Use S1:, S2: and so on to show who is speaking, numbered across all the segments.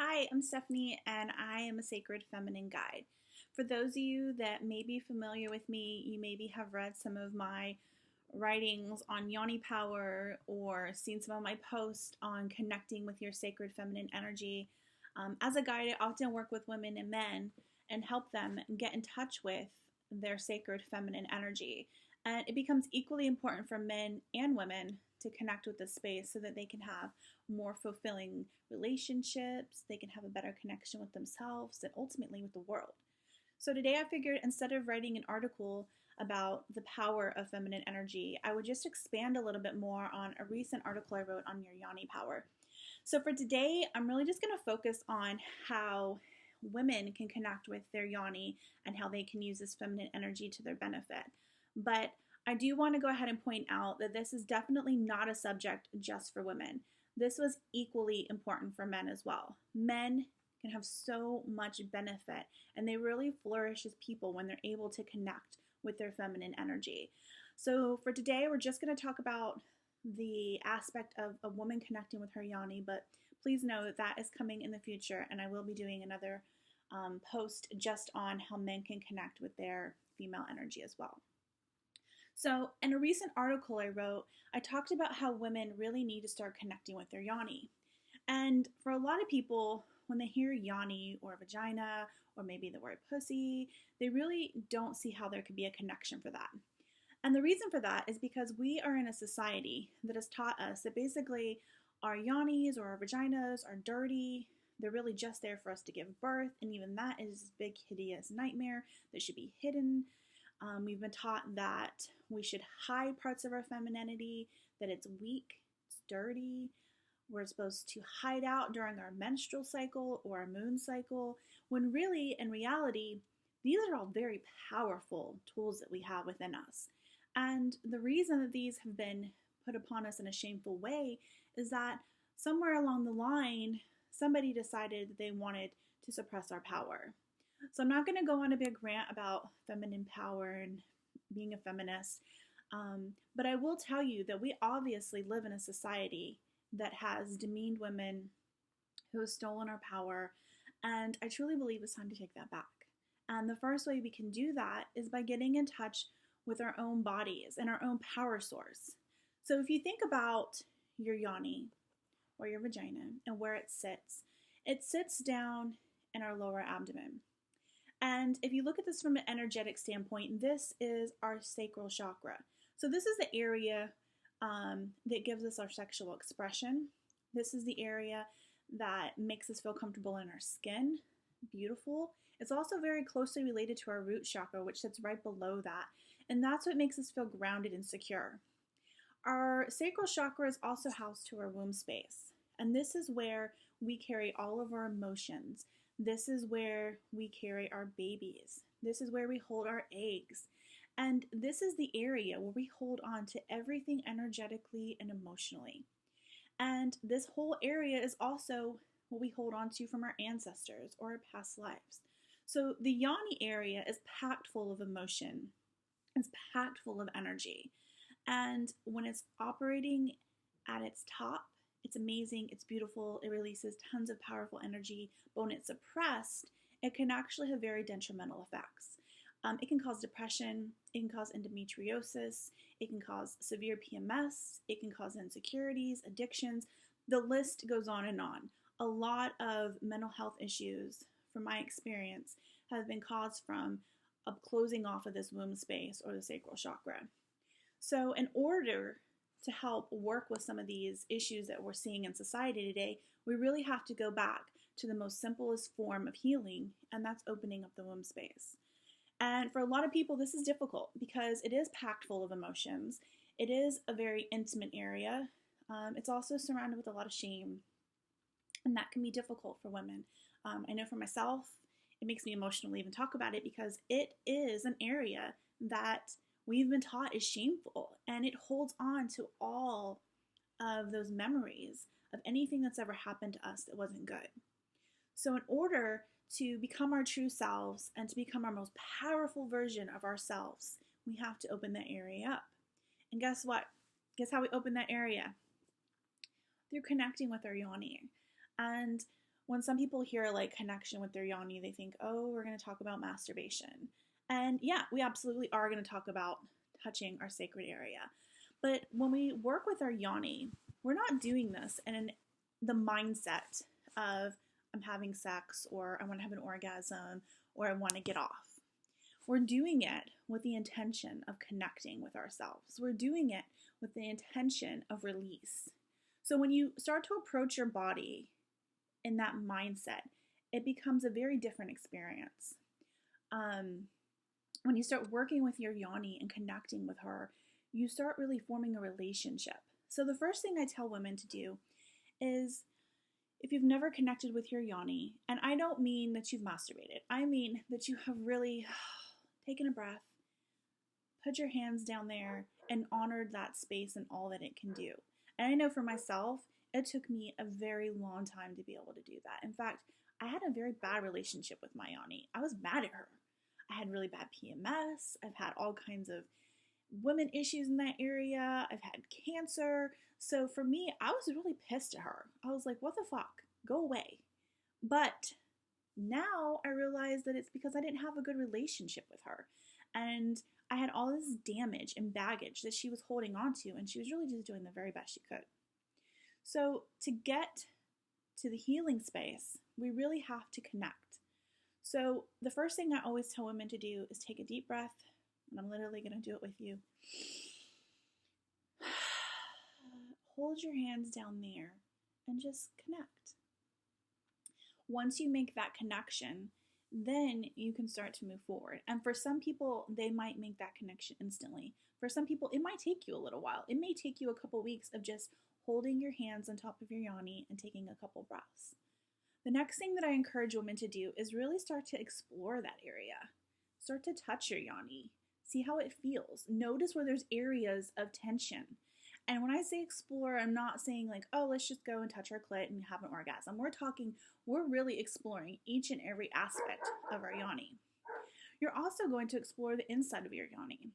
S1: Hi, I'm Stephanie, and I am a sacred feminine guide. For those of you that may be familiar with me, you maybe have read some of my writings on Yoni power or seen some of my posts on connecting with your sacred feminine energy. As a guide, I often work with women and men and help them get in touch with their sacred feminine energy. And it becomes equally important for men and women to connect with this space so that they can have more fulfilling relationships, they can have a better connection with themselves, and ultimately with the world. So today I figured instead of writing an article about the power of feminine energy, I would just expand a little bit more on a recent article I wrote on your Yoni power. So for today, I'm really just going to focus on how women can connect with their Yoni and how they can use this feminine energy to their benefit. But I do want to go ahead and point out that this is definitely not a subject just for women. This was equally important for men as well. Men can have so much benefit and they really flourish as people when they're able to connect with their feminine energy. So for today, we're just going to talk about the aspect of a woman connecting with her Yoni, but please know that that is coming in the future, and I will be doing another post just on how men can connect with their female energy as well. So, in a recent article I wrote, I talked about how women really need to start connecting with their Yoni. And for a lot of people, when they hear Yoni or vagina or maybe the word pussy, they really don't see how there could be a connection for that. And the reason for that is because we are in a society that has taught us that basically our Yonis or our vaginas are dirty. They're really just there for us to give birth, and even that is this big, hideous nightmare that should be hidden. We've been taught that we should hide parts of our femininity, that it's weak, it's dirty. We're supposed to hide out during our menstrual cycle or our moon cycle, when really, in reality, these are all very powerful tools that we have within us. And the reason that these have been put upon us in a shameful way is that somewhere along the line, somebody decided that they wanted to suppress our power. So I'm not going to go on a big rant about feminine power and being a feminist, but I will tell you that we obviously live in a society that has demeaned women, who has stolen our power, and I truly believe it's time to take that back. And the first way we can do that is by getting in touch with our own bodies and our own power source. So if you think about your Yoni or your vagina and where it sits down in our lower abdomen. And if you look at this from an energetic standpoint, this is our sacral chakra. So this is the area that gives us our sexual expression. This is the area that makes us feel comfortable in our skin. Beautiful. It's also very closely related to our root chakra, which sits right below that. And that's what makes us feel grounded and secure. Our sacral chakra is also housed to our womb space. And this is where we carry all of our emotions. This is where we carry our babies. This is where we hold our eggs. And this is the area where we hold on to everything energetically and emotionally. And this whole area is also what we hold on to from our ancestors or our past lives. So the Yoni area is packed full of emotion. It's packed full of energy. And when it's operating at its top, it's amazing, it's beautiful, it releases tons of powerful energy, but when it's suppressed, it can actually have very detrimental effects. It can cause depression, it can cause endometriosis, it can cause severe PMS, it can cause insecurities, addictions. The list goes on and on. A lot of mental health issues, from my experience, have been caused from a closing off of this womb space or the sacral chakra. So in order to help work with some of these issues that we're seeing in society today, we really have to go back to the most simplest form of healing, and that's opening up the womb space. And for a lot of people, this is difficult because it is packed full of emotions. It is a very intimate area. It's also surrounded with a lot of shame, and that can be difficult for women. I know for myself, it makes me emotional to even talk about it because it is an area that we've been taught is shameful, and it holds on to all of those memories of anything that's ever happened to us that wasn't good. So in order to become our true selves and to become our most powerful version of ourselves, we have to open that area up. And guess what? Guess how we open that area? Through connecting with our Yoni. And when some people hear like connection with their yoni, they think, oh, we're going to talk about masturbation. And yeah, we absolutely are going to talk about touching our sacred area. But when we work with our yoni, we're not doing this in the mindset of I'm having sex, or I want to have an orgasm, or I want to get off. We're doing it with the intention of connecting with ourselves. We're doing it with the intention of release. So when you start to approach your body in that mindset, it becomes a very different experience. When you start working with your yoni and connecting with her, you start really forming a relationship. So the first thing I tell women to do is, if you've never connected with your yoni, and I don't mean that you've masturbated, I mean that you have really taken a breath, put your hands down there, and honored that space and all that it can do. And I know for myself, it took me a very long time to be able to do that. In fact, I had a very bad relationship with my yoni. I was mad at her. I had really bad PMS. I've had all kinds of women issues in that area. I've had cancer. So for me, I was really pissed at her. I was like, what the fuck? Go away. But now I realize that it's because I didn't have a good relationship with her. And I had all this damage and baggage that she was holding on to, and she was really just doing the very best she could. So to get to the healing space, we really have to connect. So the first thing I always tell women to do is take a deep breath, and I'm literally going to do it with you. Hold your hands down there and just connect. Once you make that connection, then you can start to move forward. And for some people, they might make that connection instantly. For some people, it might take you a little while. It may take you a couple weeks of just holding your hands on top of your yoni and taking a couple breaths. The next thing that I encourage women to do is really start to explore that area. Start to touch your yoni. See how it feels. Notice where there's areas of tension. And when I say explore, I'm not saying like, oh, let's just go and touch our clit and have an orgasm. We're really exploring each and every aspect of our yoni. You're also going to explore the inside of your yoni.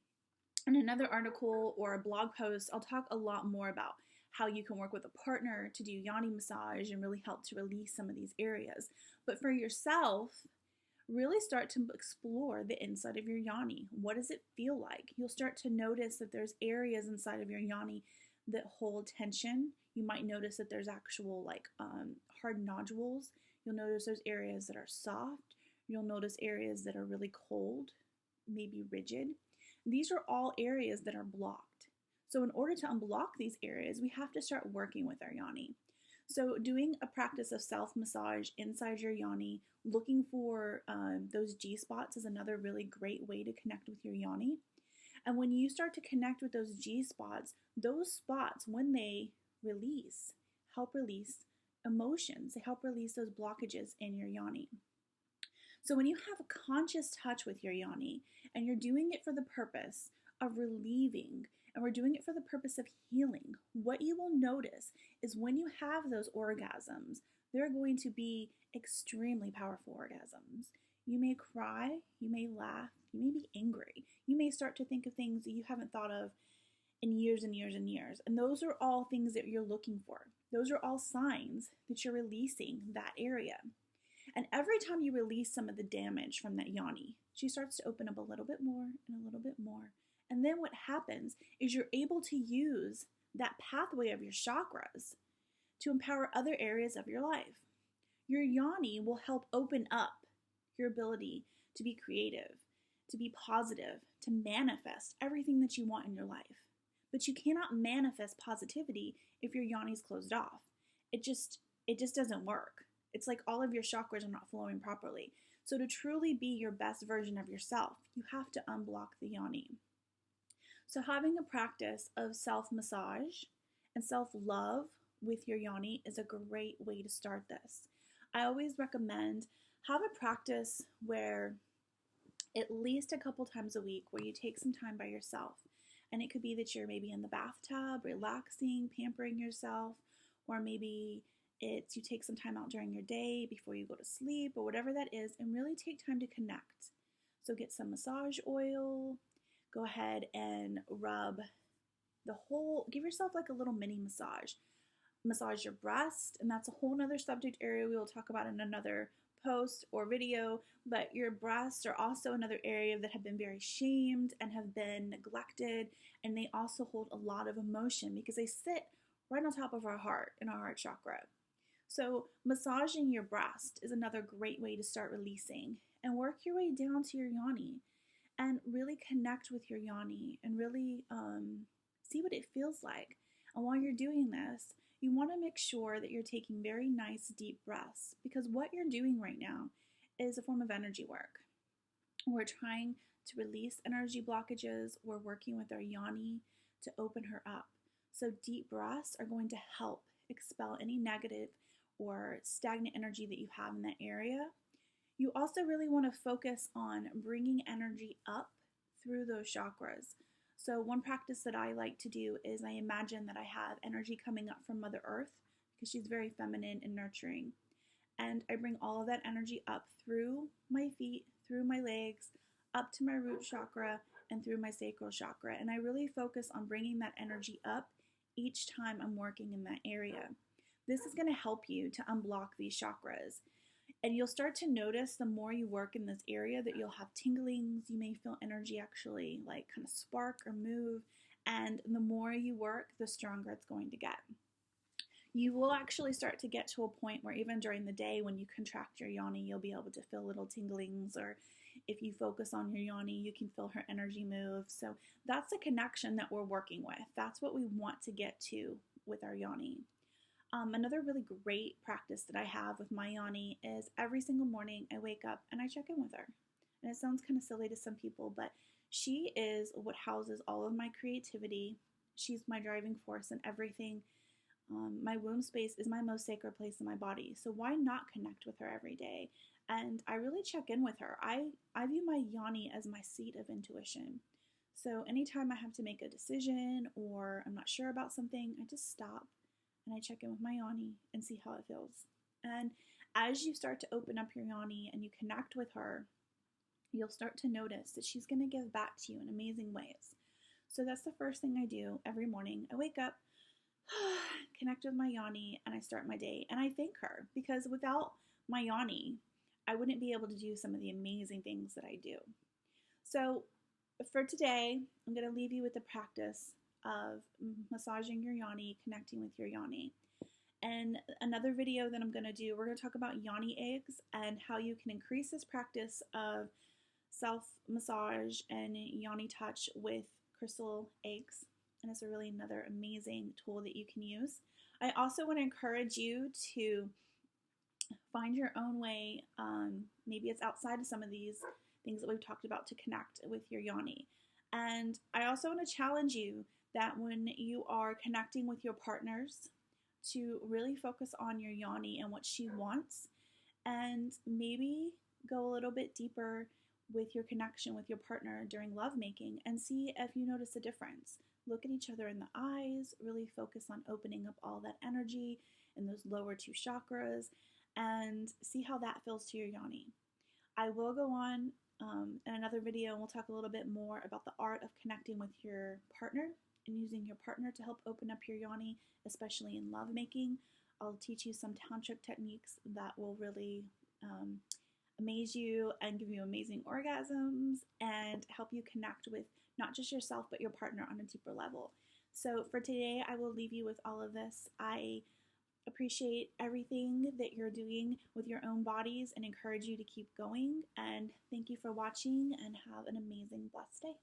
S1: In another article or a blog post, I'll talk a lot more about how you can work with a partner to do yoni massage and really help to release some of these areas. But for yourself, really start to explore the inside of your yoni. What does it feel like? You'll start to notice that there's areas inside of your yoni that hold tension. You might notice that there's actual hard nodules. You'll notice there's areas that are soft. You'll notice areas that are really cold, maybe rigid. These are all areas that are blocked. So in order to unblock these areas, we have to start working with our yoni. So doing a practice of self-massage inside your yoni, looking for those G-spots is another really great way to connect with your yoni. And when you start to connect with those G-spots, those spots, when they release, help release emotions. They help release those blockages in your yoni. So when you have a conscious touch with your yoni, and you're doing it for the purpose of relieving, and we're doing it for the purpose of healing, what you will notice is when you have those orgasms, they're going to be extremely powerful orgasms. You may cry, you may laugh, you may be angry. You may start to think of things that you haven't thought of in years and years and years. And those are all things that you're looking for. Those are all signs that you're releasing that area. And every time you release some of the damage from that yoni, she starts to open up a little bit more and a little bit more. And then what happens is you're able to use that pathway of your chakras to empower other areas of your life. Your yoni will help open up your ability to be creative, to be positive, to manifest everything that you want in your life. But you cannot manifest positivity if your yoni's closed off. It just doesn't work. It's like all of your chakras are not flowing properly. So to truly be your best version of yourself, you have to unblock the yoni. So having a practice of self-massage and self-love with your yoni is a great way to start this. I always recommend have a practice where at least a couple times a week where you take some time by yourself. And it could be that you're maybe in the bathtub, relaxing, pampering yourself, or maybe it's you take some time out during your day before you go to sleep or whatever that is, and really take time to connect. So get some massage oil, go ahead and rub the whole, give yourself like a little mini massage. massage your breast, and that's a whole nother subject area we will talk about in another post or video. But your breasts are also another area that have been very shamed and have been neglected, and they also hold a lot of emotion because they sit right on top of our heart in our heart chakra. So massaging your breast is another great way to start releasing, and work your way down to your yoni and really connect with your yoni and really see what it feels like. And while you're doing this, you want to make sure that you're taking very nice deep breaths, because what you're doing right now is a form of energy work. We're trying to release energy blockages. We're working with our yoni to open her up. So deep breaths are going to help expel any negative or stagnant energy that you have in that area. You also really want to focus on bringing energy up through those chakras. So one practice that I like to do is I imagine that I have energy coming up from Mother Earth, because she's very feminine and nurturing. And I bring all of that energy up through my feet, through my legs, up to my root chakra, and through my sacral chakra. And I really focus on bringing that energy up each time I'm working in that area. This is going to help you to unblock these chakras. And you'll start to notice the more you work in this area that you'll have tinglings. You may feel energy actually like kind of spark or move. And the more you work, the stronger it's going to get. You will actually start to get to a point where even during the day when you contract your yoni, you'll be able to feel little tinglings, or if you focus on your yoni, you can feel her energy move. So that's the connection that we're working with. That's what we want to get to with our yoni. Another really great practice that I have with my yoni is every single morning I wake up and I check in with her. And it sounds kind of silly to some people, but she is what houses all of my creativity. She's my driving force in everything. My womb space is my most sacred place in my body. So why not connect with her every day? And I really check in with her. I view my yoni as my seat of intuition. So anytime I have to make a decision or I'm not sure about something, I just stop and I check in with my yoni and see how it feels. And as you start to open up your yoni and you connect with her, you'll start to notice that she's going to give back to you in amazing ways. So that's the first thing I do every morning. I wake up, connect with my yoni, and I start my day. And I thank her, because without my yoni, I wouldn't be able to do some of the amazing things that I do. So for today, I'm going to leave you with the practice of massaging your yoni, connecting with your yoni. And another video that I'm going to do, we're going to talk about yoni eggs and how you can increase this practice of self-massage and yoni touch with crystal eggs. And it's a really another amazing tool that you can use. I also want to encourage you to find your own way. Maybe it's outside of some of these things that we've talked about, to connect with your yoni. And I also want to challenge you that when you are connecting with your partners, to really focus on your yoni and what she wants, and maybe go a little bit deeper with your connection with your partner during lovemaking and see if you notice a difference. Look at each other in the eyes, really focus on opening up all that energy in those lower two chakras, and see how that feels to your yoni. I will go on in another video and we'll talk a little bit more about the art of connecting with your partner and using your partner to help open up your yoni, especially in lovemaking. I'll teach you some tantric techniques that will really amaze you and give you amazing orgasms and help you connect with not just yourself but your partner on a deeper level. So for today, I will leave you with all of this. I appreciate everything that you're doing with your own bodies and encourage you to keep going. And thank you for watching, and have an amazing, blessed day.